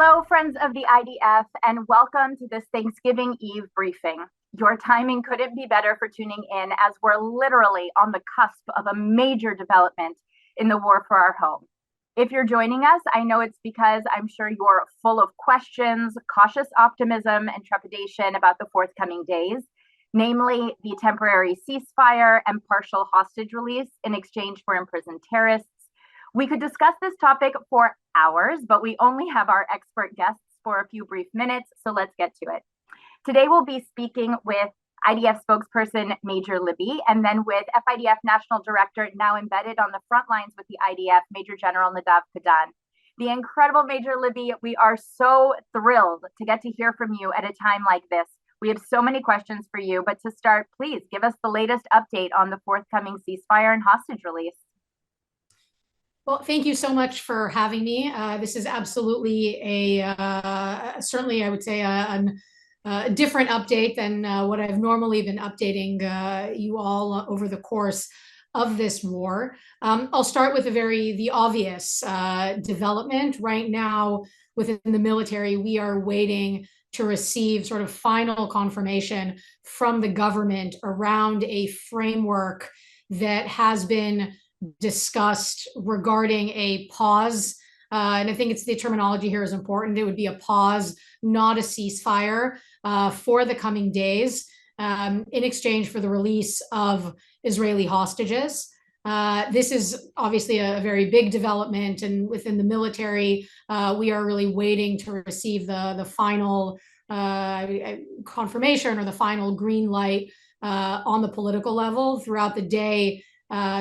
Hello, friends of the IDF, and welcome to this Thanksgiving Eve briefing. Your timing couldn't be better for tuning in as we're literally on the cusp of a major development in the war for our home. If you're joining us, I know it's because I'm sure you're full of questions, cautious optimism, and trepidation about the forthcoming days, namely the temporary ceasefire and partial hostage release in exchange for imprisoned terrorists. We could discuss this topic for hours, but we only have our expert guests for a few brief minutes, so let's get to it. Today we'll be speaking with IDF spokesperson Major Libby, and then with FIDF National Director, now embedded on the front lines with the IDF, Major General Nadav Kadan. The incredible Major Libby, we are so thrilled to get to hear from you at a time like this. We have so many questions for you, but to start, please give us the latest update on the forthcoming ceasefire and hostage release. Well, thank you so much for having me. This is absolutely certainly, I would say, a different update than what I've normally been updating you all over the course of this war. I'll start with the obvious development. Right now, within the military, we are waiting to receive sort of final confirmation from the government around a framework that has been discussed regarding a pause. And I think the terminology here is important. It would be a pause, not a ceasefire, for the coming days in exchange for the release of Israeli hostages. This is obviously a very big development, and within the military, we are really waiting to receive the final confirmation or the final green light on the political level. Throughout the day,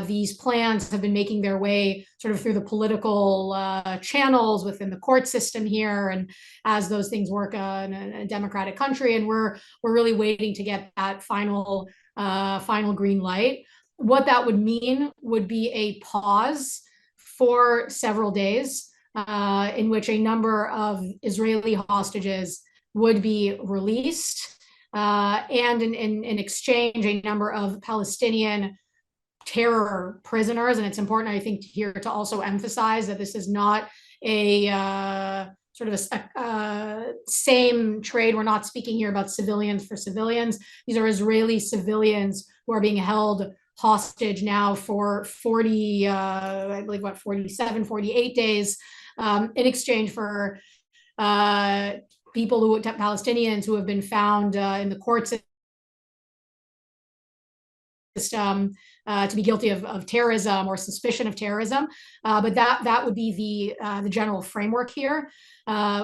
these plans have been making their way sort of through the political channels within the court system here, and as those things work in a democratic country, and we're really waiting to get that final green light. What that would mean would be a pause for several days in which a number of Israeli hostages would be released, and in exchange, a number of Palestinian terror prisoners. And it's important, I think, here to also emphasize that this is not a sort of a same trade. We're not speaking here about civilians for civilians. These are Israeli civilians who are being held hostage now for 47, 48 days in exchange for Palestinians who have been found in the court system to be guilty of terrorism or suspicion of terrorism, but that would be the general framework here.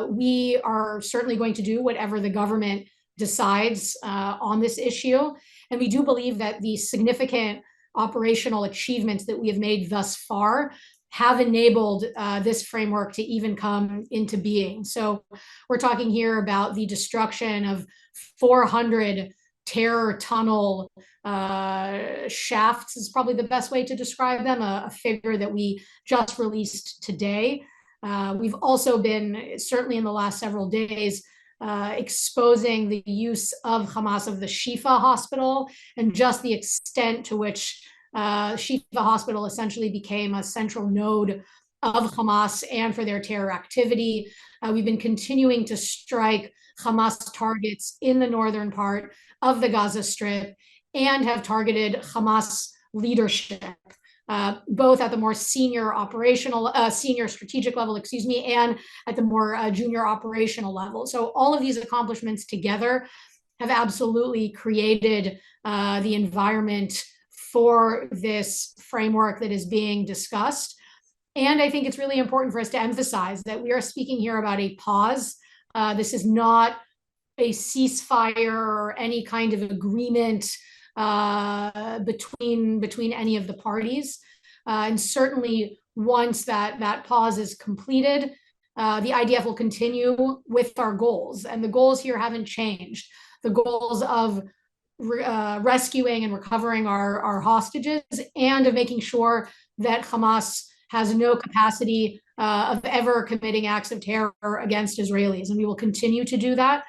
We are certainly going to do whatever the government decides on this issue, and we do believe that the significant operational achievements that we have made thus far have enabled this framework to even come into being. So we're talking here about the destruction of 400 terror tunnel shafts is probably the best way to describe them, a figure that we just released today. We've also been, certainly in the last several days, exposing the use of Hamas of the Shifa hospital, and just the extent to which Shifa hospital essentially became a central node of Hamas and for their terror activity. We've been continuing to strike Hamas targets in the northern part of the Gaza Strip, and have targeted Hamas leadership, both at the more senior strategic level, and at the more junior operational level. So all of these accomplishments together have absolutely created the environment for this framework that is being discussed. And I think it's really important for us to emphasize that we are speaking here about a pause. This is not a ceasefire or any kind of agreement between any of the parties. And certainly once that pause is completed, the IDF will continue with our goals. And the goals here haven't changed. The goals of rescuing and recovering our hostages, and of making sure that Hamas has no capacity of ever committing acts of terror against Israelis. And we will continue to do that.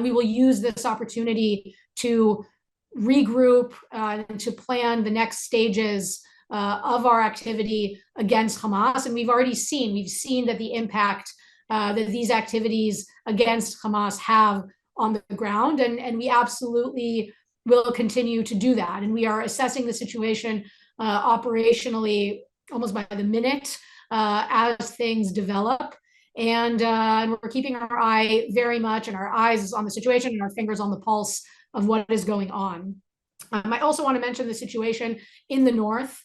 We will use this opportunity to regroup and to plan the next stages of our activity against Hamas. And we've seen that the impact that these activities against Hamas have on the ground. And we absolutely will continue to do that. And we are assessing the situation operationally almost by the minute as things develop. And we're keeping our eye very much, and our eyes on the situation and our fingers on the pulse of what is going on. I also want to mention the situation in the north,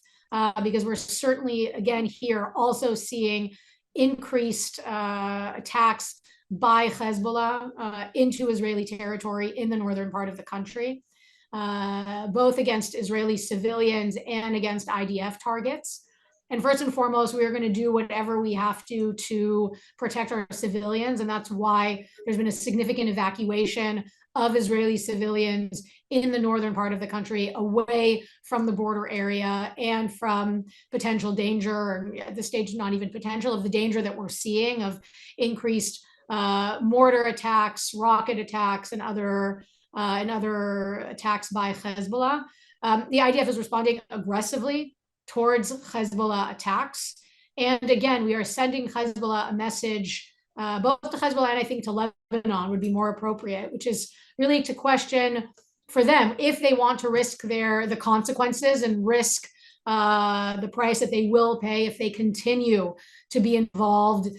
because we're certainly, again, here also seeing increased attacks by Hezbollah into Israeli territory in the northern part of the country, both against Israeli civilians and against IDF targets. And first and foremost, we are going to do whatever we have to protect our civilians. And that's why there's been a significant evacuation of Israeli civilians in the northern part of the country, away from the border area and from potential danger, or at this stage, not even potential, of the danger that we're seeing of increased mortar attacks, rocket attacks, and other attacks by Hezbollah. The IDF is responding aggressively towards Hezbollah attacks. And again, we are sending Hezbollah a message, both to Hezbollah and I think to Lebanon would be more appropriate, which is really to question for them if they want to risk the consequences and risk the price that they will pay if they continue to be involved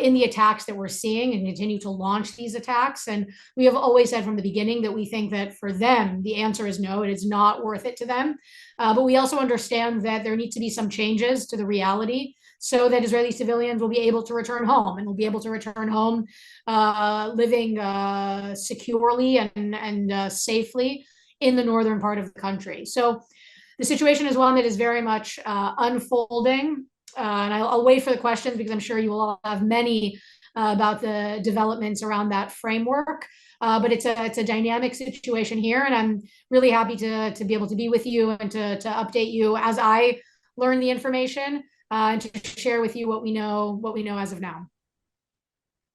in the attacks that we're seeing and continue to launch these attacks. And we have always said from the beginning that we think that for them, the answer is no, it is not worth it to them. But we also understand that there need to be some changes to the reality so that Israeli civilians will be able to return home, and will be able to return home living securely and safely in the northern part of the country. So the situation is one that is very much unfolding. And I'll wait for the questions, because I'm sure you will all have many about the developments around that framework. But it's a dynamic situation here, and I'm really happy to be able to be with you and to update you as I learn the information, and to share with you what we know as of now.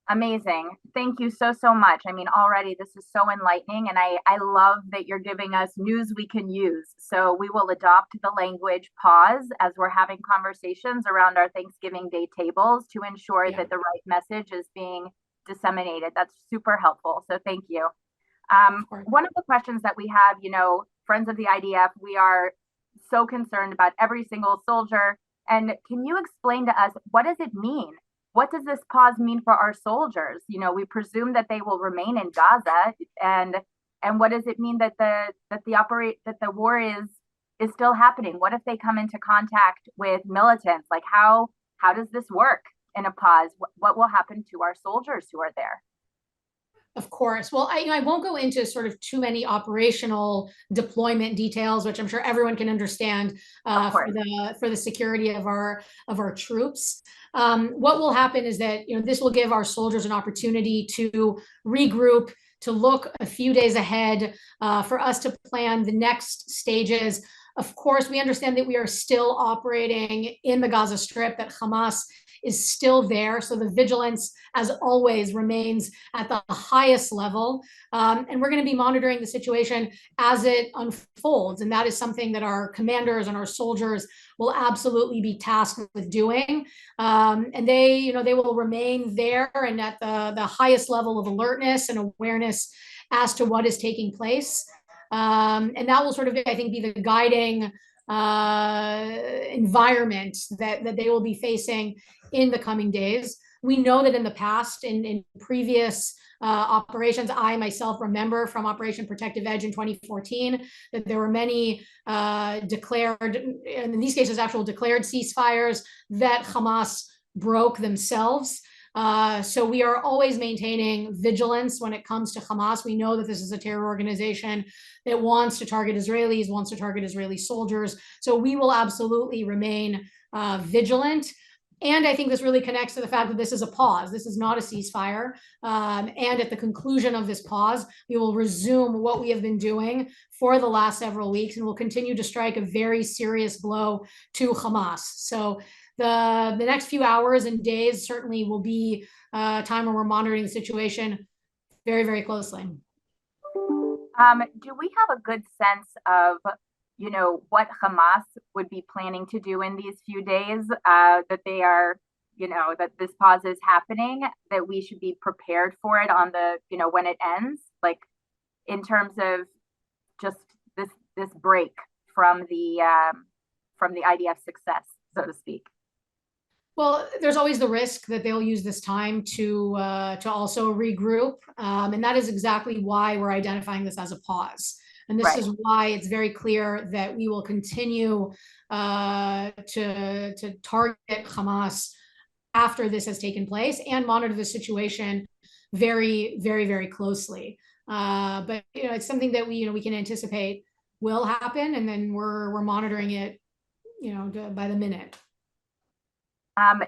Amazing. Thank you so much. I mean, already this is so enlightening, and I love that you're giving us news we can use. So we will adopt the language pause as we're having conversations around our Thanksgiving Day tables to ensure that the right message is being disseminated. That's super helpful. So thank you. One of the questions that we have, Friends of the IDF, we are so concerned about every single soldier. And can you explain to us, what does it mean? What does this pause mean for our soldiers? We presume that they will remain in Gaza, and what does it mean that the war is still happening? What if they come into contact with militants? Like how does this work in a pause? What will happen to our soldiers who are there? Of course. Well, I won't go into sort of too many operational deployment details, which I'm sure everyone can understand for the security of our troops. What will happen is that this will give our soldiers an opportunity to regroup, to look a few days ahead, for us to plan the next stages. Of course, we understand that we are still operating in the Gaza Strip, that Hamas is still there. So the vigilance, as always, remains at the highest level. And we're going to be monitoring the situation as it unfolds. And that is something that our commanders and our soldiers will absolutely be tasked with doing. And they will remain there and at the highest level of alertness and awareness as to what is taking place. And that will sort of, I think, be the guiding environment that they will be facing in the coming days. We know that in the past, in previous operations, I myself remember from Operation Protective Edge in 2014, that there were many declared, and in these cases, actual declared ceasefires that Hamas broke themselves. So we are always maintaining vigilance when it comes to Hamas. We know that this is a terror organization that wants to target Israelis, wants to target Israeli soldiers. So we will absolutely remain vigilant. And I think this really connects to the fact that this is a pause. This is not a ceasefire. And at the conclusion of this pause, we will resume what we have been doing for the last several weeks, and we'll continue to strike a very serious blow to Hamas. So the next few hours and days certainly will be a time when we're monitoring the situation very, very closely. Do we have a good sense of, what Hamas would be planning to do in these few days that they are that this pause is happening, that we should be prepared for it on the, when it ends, like in terms of just this break from the IDF success, so to speak? Well, there's always the risk that they'll use this time to also regroup, and that is exactly why we're identifying this as a pause. And this is why it's very clear that we will continue to target Hamas after this has taken place and monitor the situation very, very, very closely. But it's something that we can anticipate will happen, and then we're monitoring it, by the minute.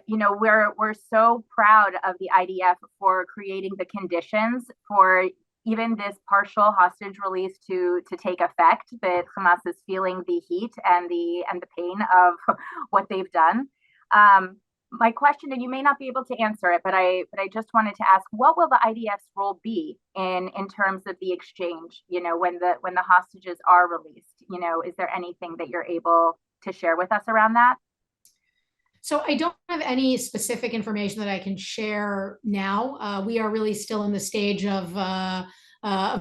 We're so proud of the IDF for creating the conditions for even this partial hostage release to take effect, that Hamas is feeling the heat and the pain of what they've done. My question, and you may not be able to answer it, but I just wanted to ask, what will the IDF's role be in terms of the exchange? When the hostages are released, is there anything that you're able to share with us around that? So I don't have any specific information that I can share now. We are really still in the stage of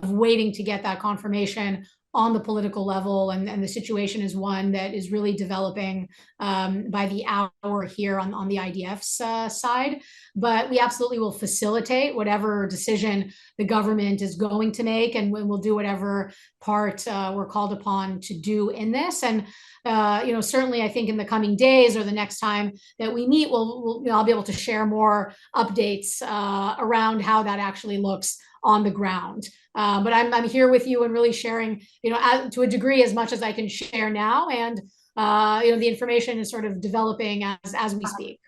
waiting to get that confirmation on the political level, and the situation is one that is really developing by the hour here on the IDF's side. But we absolutely will facilitate whatever decision the government is going to make, and we'll do whatever part we're called upon to do in this. And certainly, I think in the coming days or the next time that we meet, I'll be able to share more updates around how that actually looks on the ground. But I'm here with you and really sharing, to a degree, as much as I can share now. And the information is sort of developing as we speak.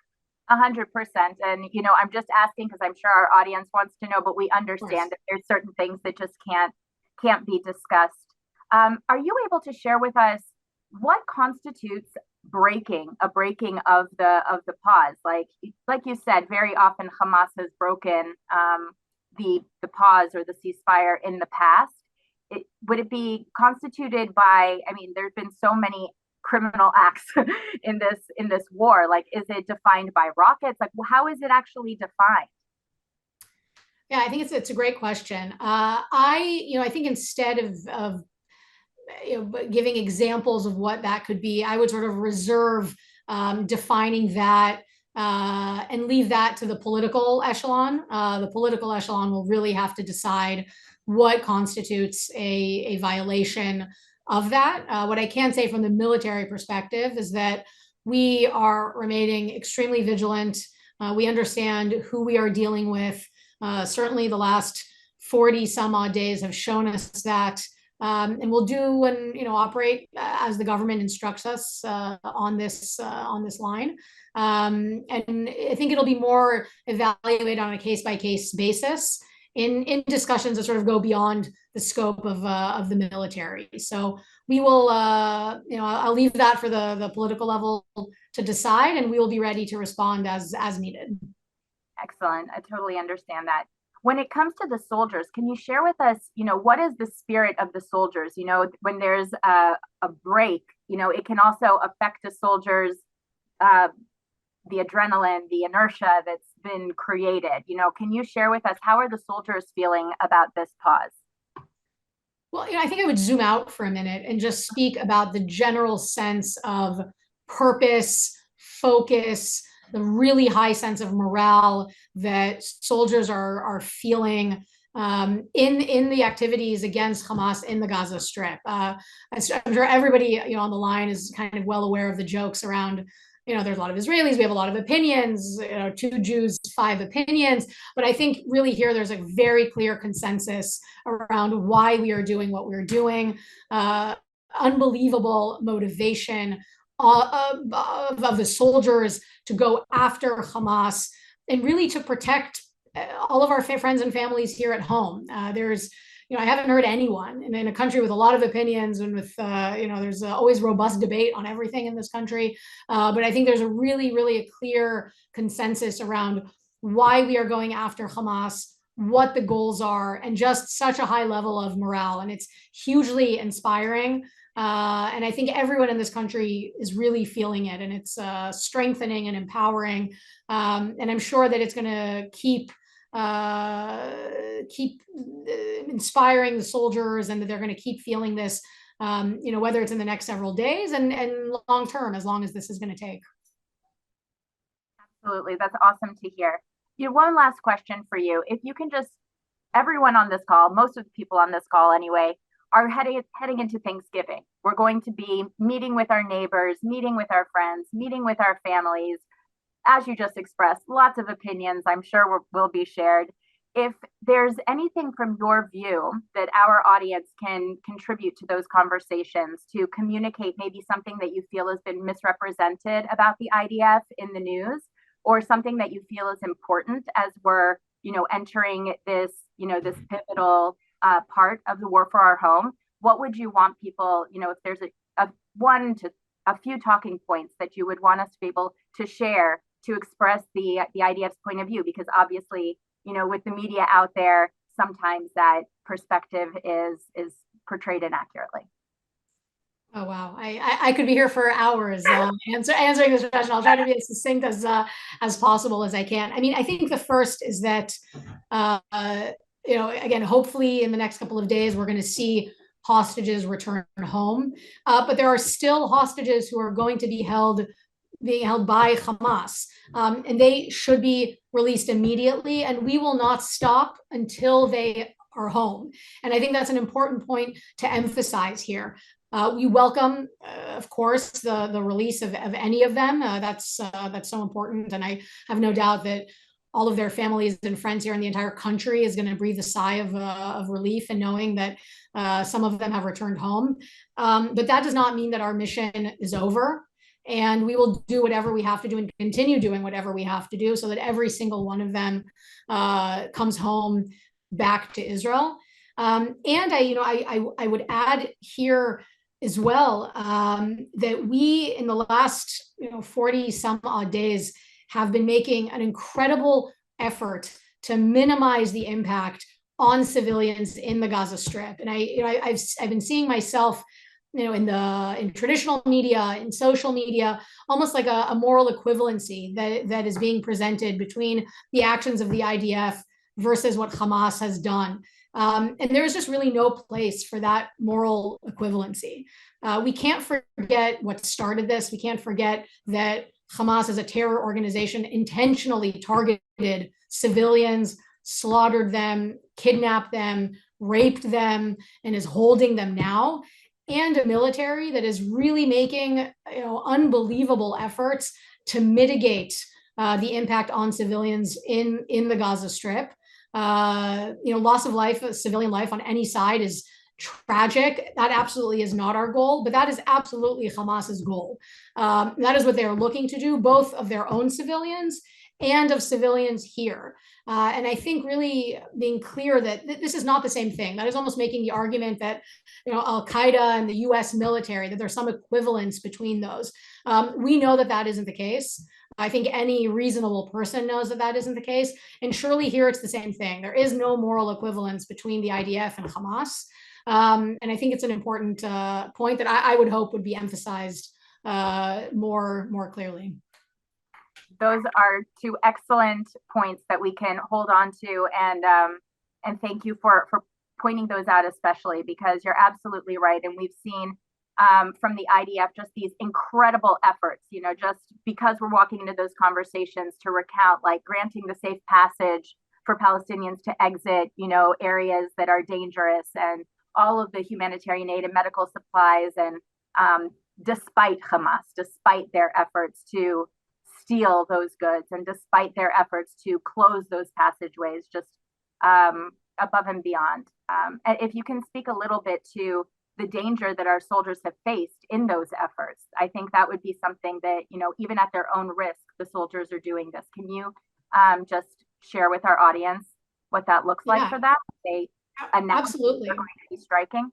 100%. And, I'm just asking because I'm sure our audience wants to know, but we understand that there's certain things that just can't be discussed. Are you able to share with us what constitutes a breaking of the pause? Like you said, very often Hamas has broken the pause or the ceasefire in the past. Would it be constituted by, there's been so many criminal acts in this war. Like, is it defined by rockets? Like, how is it actually defined? Yeah, I think it's a great question. I think instead of giving examples of what that could be, I would sort of reserve defining that and leave that to the political echelon. The political echelon will really have to decide what constitutes a violation of that. What I can say from the military perspective is that we are remaining extremely vigilant. We understand who we are dealing with. Certainly the last 40 some odd days have shown us that. And we'll do and operate as the government instructs us on this line. And I think it'll be more evaluated on a case-by-case basis in discussions that sort of go beyond the scope of the military. So we will, I'll leave that for the political level to decide, and we will be ready to respond as needed. Excellent. I totally understand that. When it comes to the soldiers, can you share with us, what is the spirit of the soldiers? When there's a break, it can also affect the soldiers, the adrenaline, the inertia that's been created. Can you share with us, how are the soldiers feeling about this pause? Well, I think I would zoom out for a minute and just speak about the general sense of purpose, focus, the really high sense of morale that soldiers are feeling in the activities against Hamas in the Gaza Strip. I'm sure everybody on the line is kind of well aware of the jokes around, there's a lot of Israelis, we have a lot of opinions, 2 Jews, 5 opinions. But I think really here there's a very clear consensus around why we are doing what we're doing. Unbelievable motivation of the soldiers to go after Hamas and really to protect all of our friends and families here at home. There's, I haven't heard anyone in a country with a lot of opinions and with, there's always robust debate on everything in this country. But I think there's a really a clear consensus around why we are going after Hamas, what the goals are, and just such a high level of morale. And it's hugely inspiring And I think everyone in this country is really feeling it, and it's strengthening and empowering. And I'm sure that it's going to keep inspiring the soldiers, and that they're going to keep feeling this, whether it's in the next several days and long term, as long as this is going to take. Absolutely. That's awesome to hear. One last question for you. If you can just, everyone on this call, most of the people on this call anyway, are heading into Thanksgiving. We're going to be meeting with our neighbors, meeting with our friends, meeting with our families. As you just expressed, lots of opinions I'm sure will be shared. If there's anything from your view that our audience can contribute to those conversations to communicate maybe something that you feel has been misrepresented about the IDF in the news, or something that you feel is important as we're, entering this, this pivotal part of the war for our home, what would you want people, if there's a few talking points that you would want us to be able to share to express the IDF's point of view? Because obviously, with the media out there, sometimes that perspective is portrayed inaccurately. Oh, wow. I could be here for hours answering this question. I'll try to be as succinct as possible as I can. I mean, I think the first is that, again, hopefully in the next couple of days, we're going to see hostages return home. But there are still hostages who are going to be being held by Hamas, and they should be released immediately, and we will not stop until they are home. And I think that's an important point to emphasize here. We welcome, of course, the release of any of them. That's so important, and I have no doubt that all of their families and friends here in the entire country is going to breathe a sigh of relief in knowing that some of them have returned home. But that does not mean that our mission is over. And we will do whatever we have to do and continue doing whatever we have to do so that every single one of them comes home back to Israel. And I would add here as well that we, in the last 40 some odd days, have been making an incredible effort to minimize the impact on civilians in the Gaza Strip. And I've been seeing myself, in traditional media, in social media, almost like a moral equivalency that is being presented between the actions of the IDF versus what Hamas has done. And there's just really no place for that moral equivalency. We can't forget what started this. We can't forget that Hamas, as a terror organization, intentionally targeted civilians, slaughtered them, kidnapped them, raped them, and is holding them now. And a military that is really making unbelievable efforts to mitigate the impact on civilians in the Gaza Strip. Loss of life, civilian life on any side is tragic. That absolutely is not our goal, but that is absolutely Hamas's goal. That is what they are looking to do, both of their own civilians and of civilians here. And I think really being clear that this is not the same thing. That is almost making the argument that Al-Qaeda and the US military, that there's some equivalence between those. We know that isn't the case. I think any reasonable person knows that isn't the case. And surely here it's the same thing. There is no moral equivalence between the IDF and Hamas. And I think it's an important point that I would hope would be emphasized more clearly. Those are two excellent points that we can hold on to, and thank you for pointing those out, especially because you're absolutely right. And we've seen from the IDF just these incredible efforts, just because we're walking into those conversations to recount, like granting the safe passage for Palestinians to exit, areas that are dangerous, and all of the humanitarian aid and medical supplies. And despite Hamas, despite their efforts to steal those goods, and despite their efforts to close those passageways, just above and beyond. If you can speak a little bit to the danger that our soldiers have faced in those efforts, I think that would be something that, even at their own risk, the soldiers are doing this. Can you just share with our audience what that looks like for them? They announce absolutely they're going to be striking.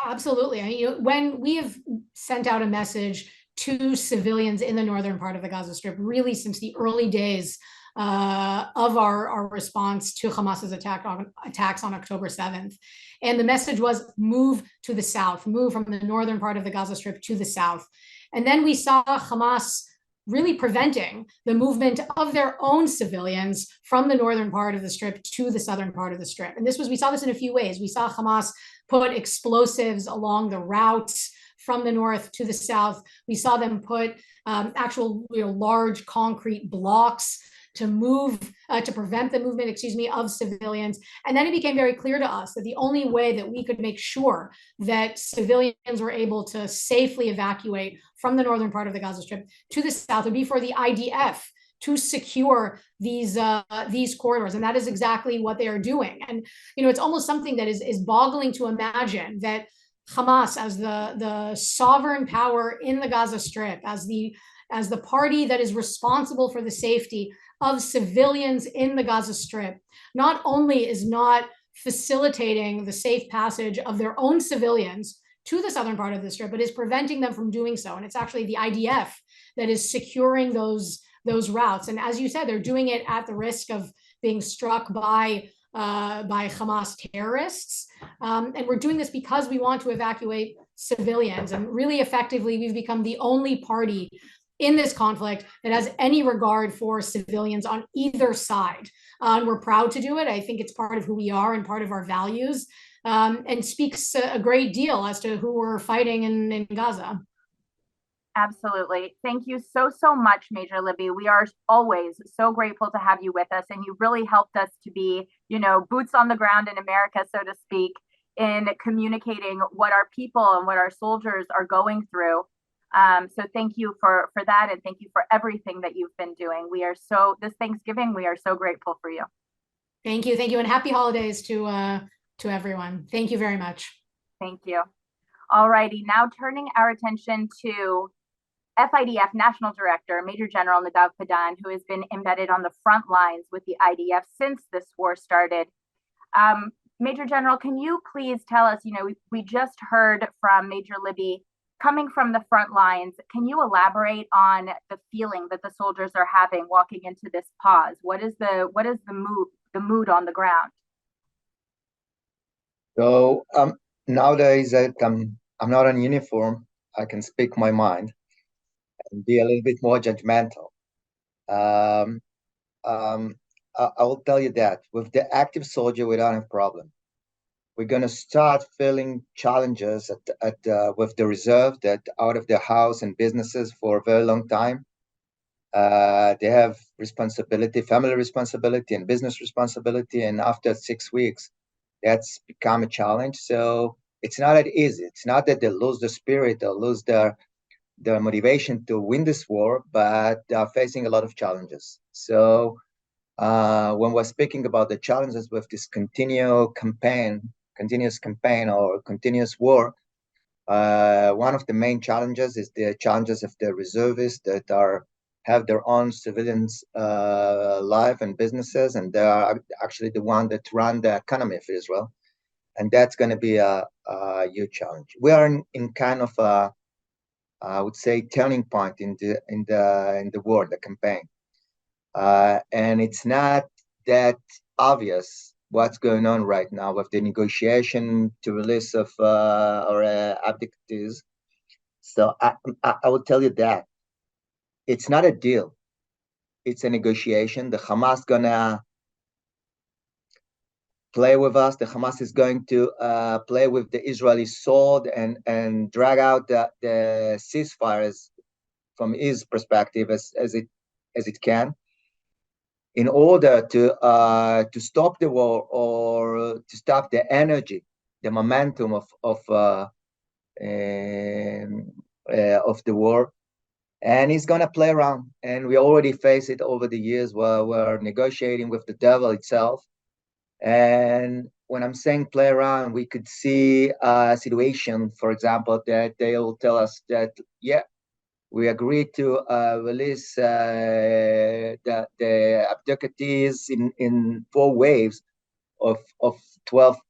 Absolutely. I mean, when we have sent out a message to civilians in the northern part of the Gaza Strip, really since the early days of our response to Hamas's attacks on October 7th. And the message was move to the south, move from the northern part of the Gaza Strip to the south. And then we saw Hamas really preventing the movement of their own civilians from the northern part of the strip to the southern part of the strip. And we saw this in a few ways. We saw Hamas put explosives along the routes from the north to the south. We saw them put actual large concrete blocks to prevent the movement, of civilians. And then it became very clear to us that the only way that we could make sure that civilians were able to safely evacuate from the northern part of the Gaza Strip to the south would be for the IDF to secure these corridors. And that is exactly what they are doing. And, it's almost something that is boggling to imagine that Hamas, as the sovereign power in the Gaza Strip, as the party that is responsible for the safety of civilians in the Gaza Strip, not only is not facilitating the safe passage of their own civilians to the southern part of the strip, but is preventing them from doing so. And it's actually the IDF that is securing those routes. And as you said, they're doing it at the risk of being struck by Hamas terrorists. And we're doing this because we want to evacuate civilians. And really effectively, we've become the only party in this conflict that has any regard for civilians on either side. And we're proud to do it. I think it's part of who we are and part of our values, and speaks a great deal as to who we're fighting in Gaza. Absolutely. Thank you so much, Major Libby. We are always so grateful to have you with us, and you really helped us to be, boots on the ground in America, so to speak, in communicating what our people and what our soldiers are going through. So thank you for that, and thank you for everything that you've been doing. This Thanksgiving, we are so grateful for you. Thank you, and happy holidays to everyone. Thank you very much. Thank you. All righty, now turning our attention to FIDF National Director, Major General Nadav Padan, who has been embedded on the front lines with the IDF since this war started. Major General, can you please tell us, we just heard from Major Libby coming from the front lines. Can you elaborate on the feeling that the soldiers are having walking into this pause? What is the mood on the ground? So nowadays that I'm not in uniform, I can speak my mind and be a little bit more judgmental. I will tell you that with the active soldier, we don't have problem. We're going to start feeling challenges with the reserve that out of their house and businesses for a very long time. They have responsibility, family responsibility and business responsibility. And after 6 weeks, that's become a challenge. So it's not that easy. It's not that they lose the spirit or lose their motivation to win this war, but they are facing a lot of challenges. So when we're speaking about the challenges with this continuous campaign or continuous war, one of the main challenges is the challenges of the reservists that have their own civilians' life and businesses, and they are actually the one that run the economy of Israel, and that's going to be a huge challenge. We are in kind of a, I would say, turning point in the war, the campaign, and it's not that obvious what's going on right now with the negotiation to release of our abductees. So I will tell you that it's not a deal. It's a negotiation. The Hamas gonna play with us. The Hamas is going to play with the Israeli sword and drag out the ceasefire from his perspective as it can, in order to stop the war or to stop the energy, the momentum of the war. And he's going to play around. And we already face it over the years where we're negotiating with the devil itself. And when I'm saying play around, we could see a situation, for example, that they'll tell us that, yeah, we agreed to release the abductees in 4 waves of 12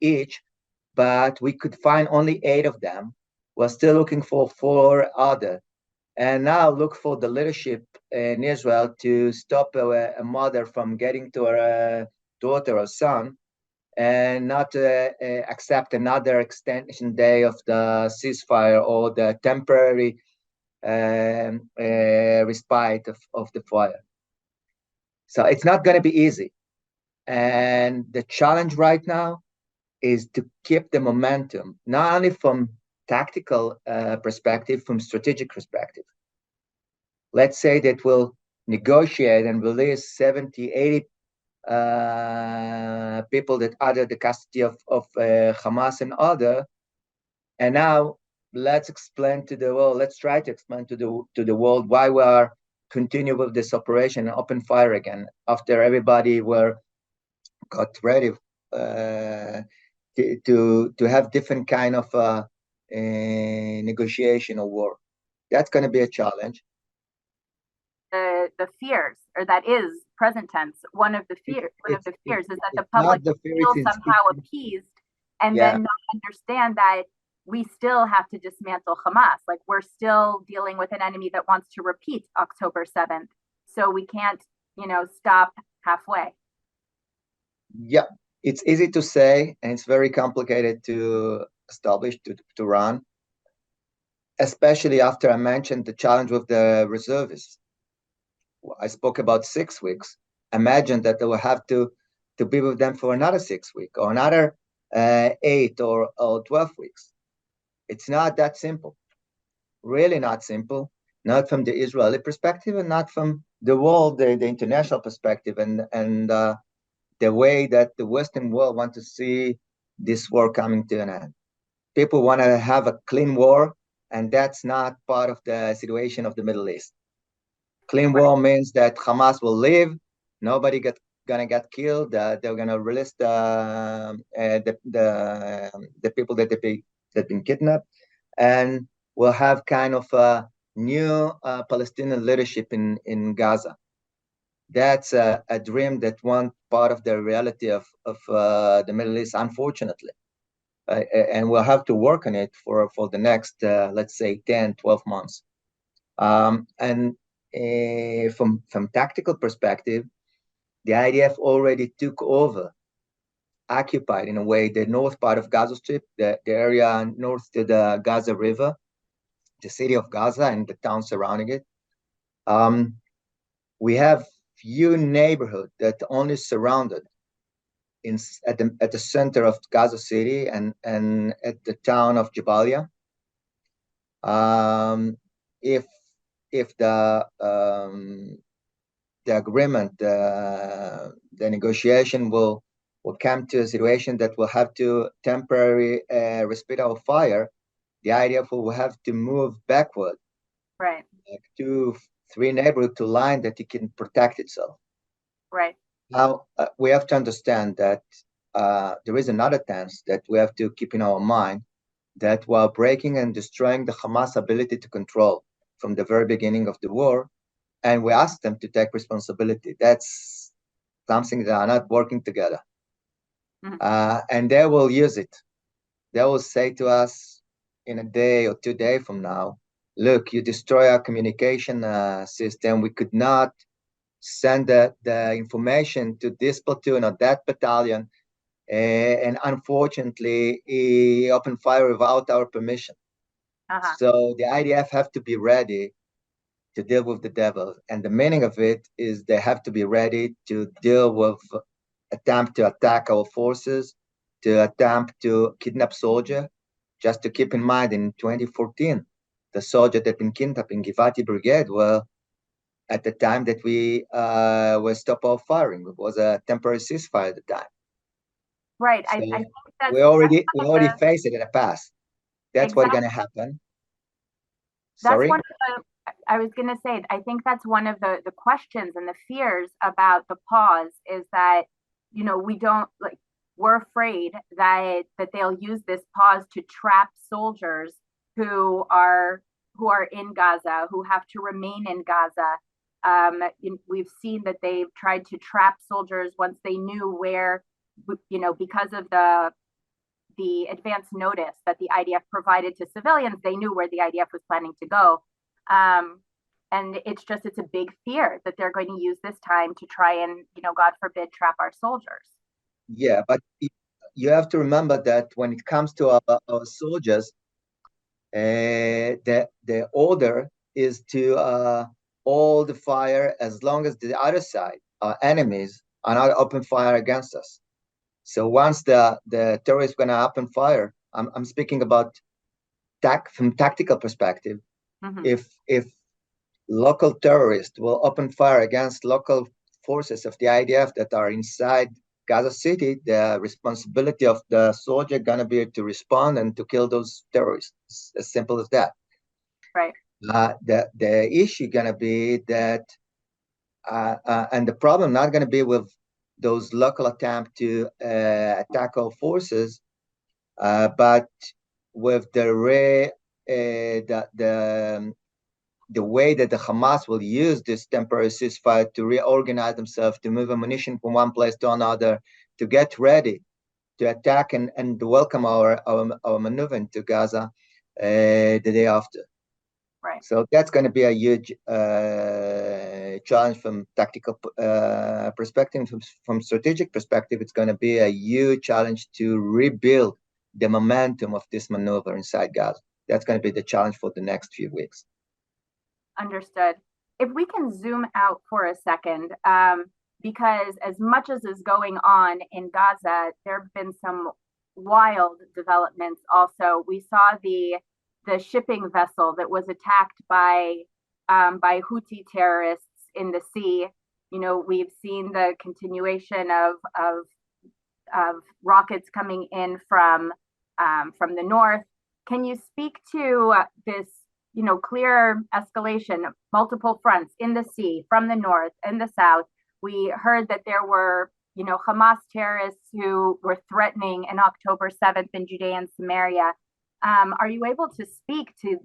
each, but we could find only 8 of them. We're still looking for 4 other. and now look for the leadership in Israel to stop a mother from getting to her daughter or son, and not accept another extension day of the ceasefire or the temporary respite of the fire. So it's not going to be easy. And the challenge right now is to keep the momentum, not only from tactical perspective, from strategic perspective. Let's say that we'll negotiate and release 70, 80 people that are under the custody of Hamas and other. And now let's explain to the world, let's try to explain to the world why we are continue with this operation and open fire again after everybody got ready to have different kind of negotiation or war. That's going to be a challenge. The fears, or that is present tense. One of the fears is that the public feels somehow appeased and then not understand that we still have to dismantle Hamas. Like, we're still dealing with an enemy that wants to repeat October 7th. So we can't, stop halfway. Yeah, it's easy to say, and it's very complicated to establish, to run, especially after I mentioned the challenge with the reservists. I spoke about 6 weeks. Imagine that they will have to be with them for another 6 weeks or another 8 or 12 weeks. It's not that simple. Really not simple. Not from the Israeli perspective, and not from the world, the international perspective, and the way that the Western world want to see this war coming to an end. People want to have a clean war, and that's not part of the situation of the Middle East. Clean war means that Hamas will leave, nobody gonna get killed. They're gonna release the people that been kidnapped, and we'll have kind of a new Palestinian leadership in Gaza. That's a dream that one part of the reality of the Middle East, unfortunately. And we'll have to work on it for the next, let's say, 10, 12 months. And from tactical perspective, the IDF already took over, occupied in a way the north part of Gaza Strip, the area north to the Gaza River, the city of Gaza and the town surrounding it. We have few neighborhoods that only surrounded at the center of Gaza City and at the town of Jabalia. If the agreement, the negotiation will come to a situation that will have to temporary respite of fire, the idea will have to move backward, right, like 2-3 neighborhoods to line that it can protect itself. Right. Now we have to understand that there is another tense that we have to keep in our mind, that while breaking and destroying the Hamas ability to control from the very beginning of the war, and we ask them to take responsibility. That's something that are not working together. Mm-hmm. And they will use it. They will say to us in a day or 2 days from now, look, you destroy our communication system. We could not send the information to this platoon or that battalion. And unfortunately, he opened fire without our permission. Uh-huh. So the IDF have to be ready to deal with the devil. And the meaning of it is they have to be ready to deal with attempt to attack our forces, to attempt to kidnap soldier. Just to keep in mind, in 2014, the soldier that been kidnapped in Givati Brigade were at the time that we were stopped our firing. It was a temporary ceasefire at the time. Right. So I think that's, we already faced it in the past. That's exactly what's going to happen. Sorry? That's one of the, I was going to say, I think that's one of the questions and the fears about the pause is that, we don't, like, we're afraid that they'll use this pause to trap soldiers who are in Gaza, who have to remain in Gaza. We've seen that they've tried to trap soldiers once they knew where, because of the advance notice that the IDF provided to civilians, they knew where the IDF was planning to go. And it's a big fear that they're going to use this time to try and, God forbid, trap our soldiers. Yeah, but you have to remember that when it comes to our soldiers, the order is to hold the fire as long as the other side, our enemies, are not open fire against us. So once the terrorists going to open fire, I'm speaking about from tactical perspective. Mm-hmm. If local terrorists will open fire against local forces of the IDF that are inside Gaza City, the responsibility of the soldier gonna be to respond and to kill those terrorists. It's as simple as that. Right. The issue gonna be that, and the problem not gonna be with those local attempt to attack our forces, but with the way that the Hamas will use this temporary ceasefire to reorganize themselves, to move ammunition from one place to another, to get ready to attack and welcome our maneuver into Gaza the day after. Right. So that's going to be a huge challenge from tactical perspective. From strategic perspective, it's going to be a huge challenge to rebuild the momentum of this maneuver inside Gaza. That's going to be the challenge for the next few weeks. Understood. If we can zoom out for a second, because as much as is going on in Gaza, there have been some wild developments also. We saw the shipping vessel that was attacked by Houthi terrorists in the sea. We've seen the continuation of rockets coming in from the north. Can you speak to this clear escalation, multiple fronts in the sea, from the north and the south? We heard that there were, Hamas terrorists who were threatening an October 7th in Judea and Samaria. Are you able to speak to,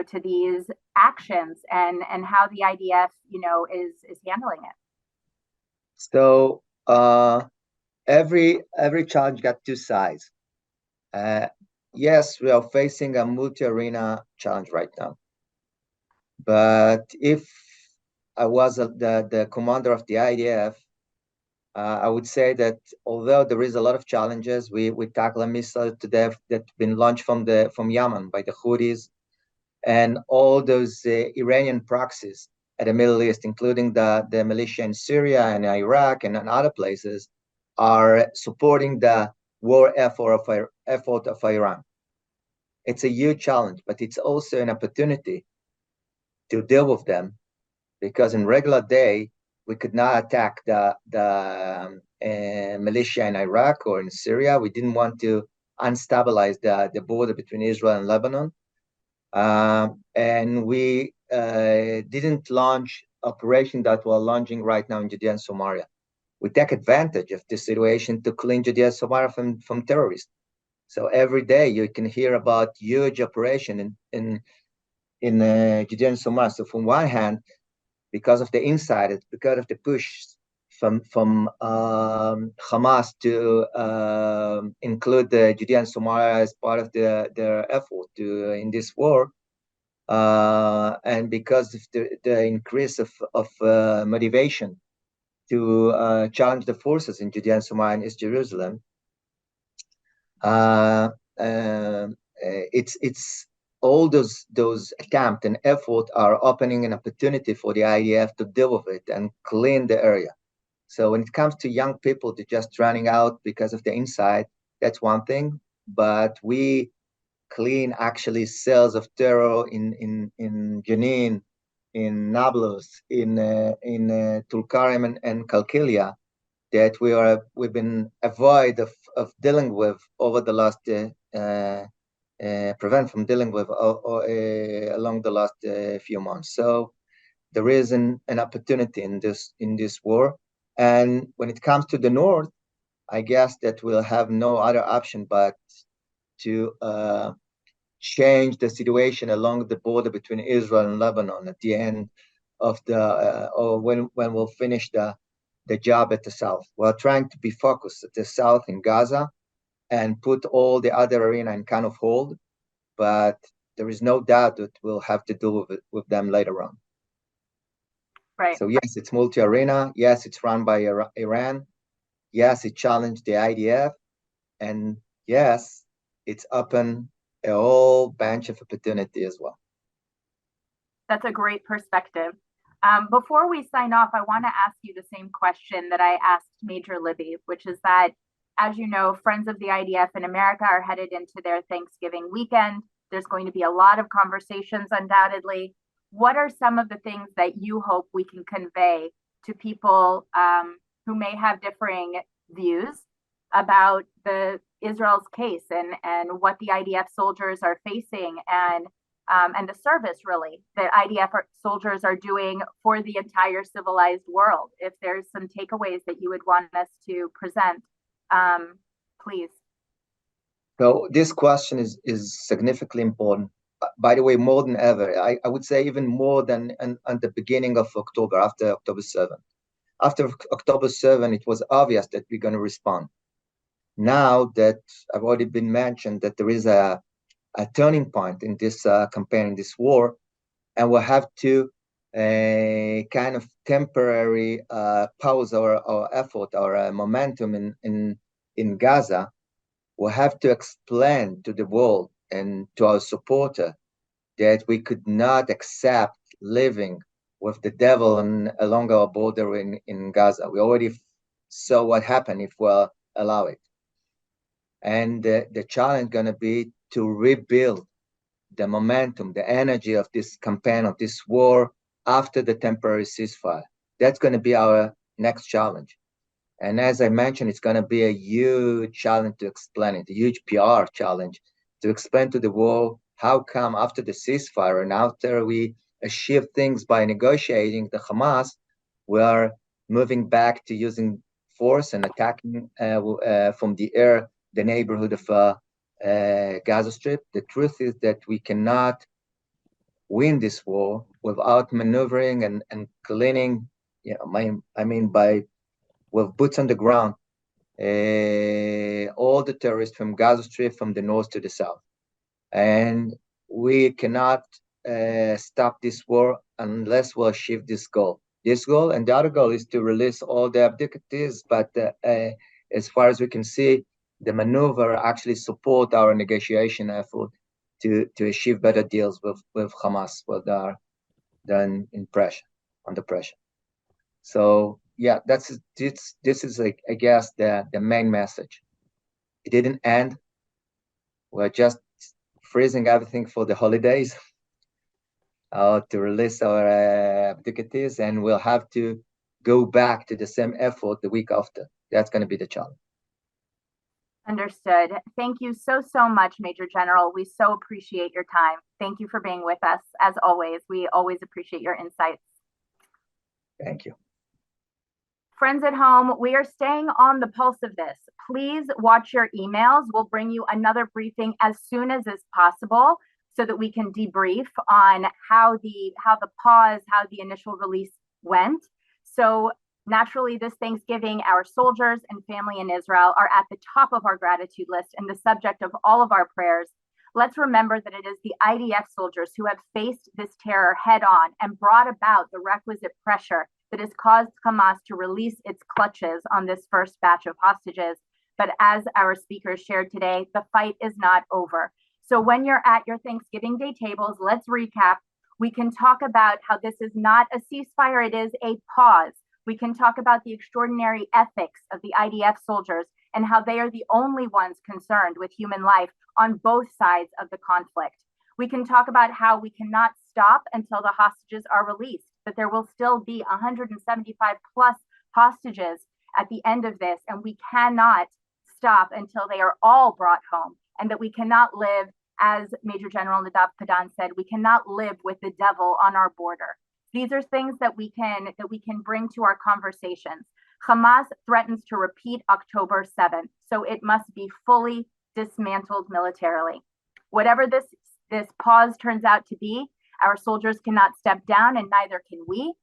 to these actions and how the IDF, is handling it? So every challenge got two sides. Yes, we are facing a multi-arena challenge right now. But if I was the commander of the IDF, I would say that although there is a lot of challenges, we tackle a missile today that's been launched from Yemen by the Houthis, and all those Iranian proxies at the Middle East, including the militia in Syria and Iraq and other places, are supporting the war effort of Iran. It's a huge challenge, but it's also an opportunity to deal with them, because in regular day we could not attack the militia in Iraq or in Syria. We didn't want to unstabilize the border between Israel and Lebanon, and we didn't launch operation that we're launching right now in Judea and Samaria. We take advantage of this situation to clean Judea and Samaria from terrorists. So every day you can hear about huge operation in Judea and Samaria. So from one hand, because of the insiders, because of the push from Hamas to include the Judea and Samaria as part of their effort in this war, and because of the increase of motivation to challenge the forces in Judea and Samaria and East Jerusalem, it's all those attempts and effort are opening an opportunity for the IDF to deal with it and clean the area. So when it comes to young people to just running out because of the inside, that's one thing. But we clean actually cells of terror in Jenin, in Nablus, in Tulkarem and Kalkilia, that we've been avoid of dealing with over the last prevent from dealing with along the last few months. So there is an opportunity in this war. And when it comes to the north, I guess that we'll have no other option but to change the situation along the border between Israel and Lebanon at the end of or when we'll finish the job at the south. We're trying to be focused at the south in Gaza and put all the other arena in kind of hold. But there is no doubt that we'll have to deal with them later on. Right. So yes, it's multi-arena. Yes, it's run by Iran. Yes, it challenged the IDF. And yes, it's open a whole bunch of opportunity as well. That's a great perspective. Before we sign off, I want to ask you the same question that I asked Major Libby, which is that, as you know, Friends of the IDF in America are headed into their Thanksgiving weekend. There's going to be a lot of conversations, undoubtedly. What are some of the things that you hope we can convey to people who may have differing views about Israel's case and what the IDF soldiers are facing and the service really that IDF soldiers are doing for the entire civilized world? If there's some takeaways that you would want us to present, please. So this question is significantly important. By the way, more than ever, I would say even more than at the beginning of October, after October 7th. After October 7th, it was obvious that we're going to respond. Now that I've already been mentioned that there is a turning point in this campaign, in this war, and we'll have to kind of temporary pause our effort, our momentum in Gaza. We'll have to explain to the world and to our supporter that we could not accept living with the devil along our border in Gaza. We already saw what happened if we'll allow it. And the challenge going to be to rebuild the momentum, the energy of this campaign, of this war after the temporary ceasefire. That's going to be our next challenge. And as I mentioned, it's going to be a huge challenge to explain it, a huge PR challenge to explain to the world how come after the ceasefire and after we achieve things by negotiating the Hamas, we are moving back to using force and attacking from the air the neighborhood of Gaza Strip. The truth is that we cannot win this war without maneuvering and cleaning, with boots on the ground, all the terrorists from Gaza Strip, from the north to the south. And we cannot stop this war unless we achieve this goal. This goal and the other goal is to release all the abductees, but as far as we can see, the maneuver actually support our negotiation effort to achieve better deals with Hamas, with than in pressure, under pressure. So yeah, this is I guess the main message. It didn't end. We're just freezing everything for the holidays to release our abductees, and we'll have to go back to the same effort the week after. That's going to be the challenge. Understood. Thank you so much, Major General. We so appreciate your time. Thank you for being with us. As always, we always appreciate your insights. Thank you. Friends at home, we are staying on the pulse of this. Please watch your emails. We'll bring you another briefing as soon as is possible so that we can debrief on how the pause, how the initial release went. So naturally, this Thanksgiving, our soldiers and family in Israel are at the top of our gratitude list and the subject of all of our prayers. Let's remember that it is the IDF soldiers who have faced this terror head on and brought about the requisite pressure that has caused Hamas to release its clutches on this first batch of hostages. But as our speakers shared today, the fight is not over. So when you're at your Thanksgiving Day tables, let's recap. We can talk about how this is not a ceasefire, it is a pause. We can talk about the extraordinary ethics of the IDF soldiers and how they are the only ones concerned with human life on both sides of the conflict. We can talk about how we cannot stop until the hostages are released, that there will still be 175 plus hostages at the end of this, and we cannot stop until they are all brought home, and that we cannot live, as Major General Nadav Padan said, we cannot live with the devil on our border. These are things that we can bring to our conversations. Hamas threatens to repeat October 7th, so it must be fully dismantled militarily. Whatever this pause turns out to be, our soldiers cannot step down, and neither can we.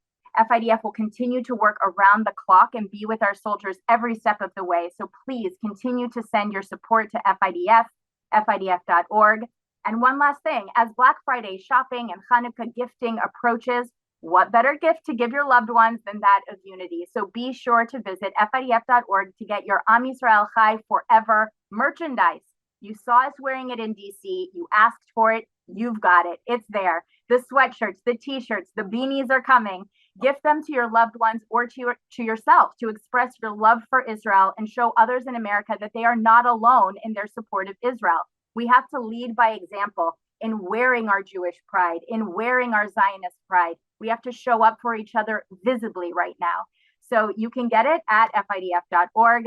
FIDF will continue to work around the clock and be with our soldiers every step of the way. So please continue to send your support to FIDF, FIDF.org. And one last thing, as Black Friday shopping and Hanukkah gifting approaches, what better gift to give your loved ones than that of unity? So be sure to visit FIDF.org to get your Am Yisrael Chai Forever merchandise. You saw us wearing it in DC. You asked for it. You've got it. It's there. The sweatshirts, the t-shirts, the beanies are coming. Gift them to your loved ones or to yourself to express your love for Israel and show others in America that they are not alone in their support of Israel. We have to lead by example in wearing our Jewish pride, in wearing our Zionist pride. We have to show up for each other visibly right now. So you can get it at FIDF.org.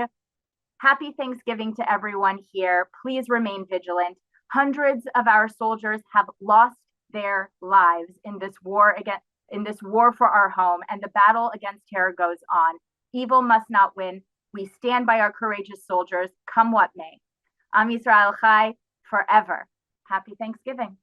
Happy Thanksgiving to everyone here. Please remain vigilant. Hundreds of our soldiers have lost their lives in this war for our home, and the battle against terror goes on. Evil must not win. We stand by our courageous soldiers, come what may. Am Yisrael Chai forever. Happy Thanksgiving.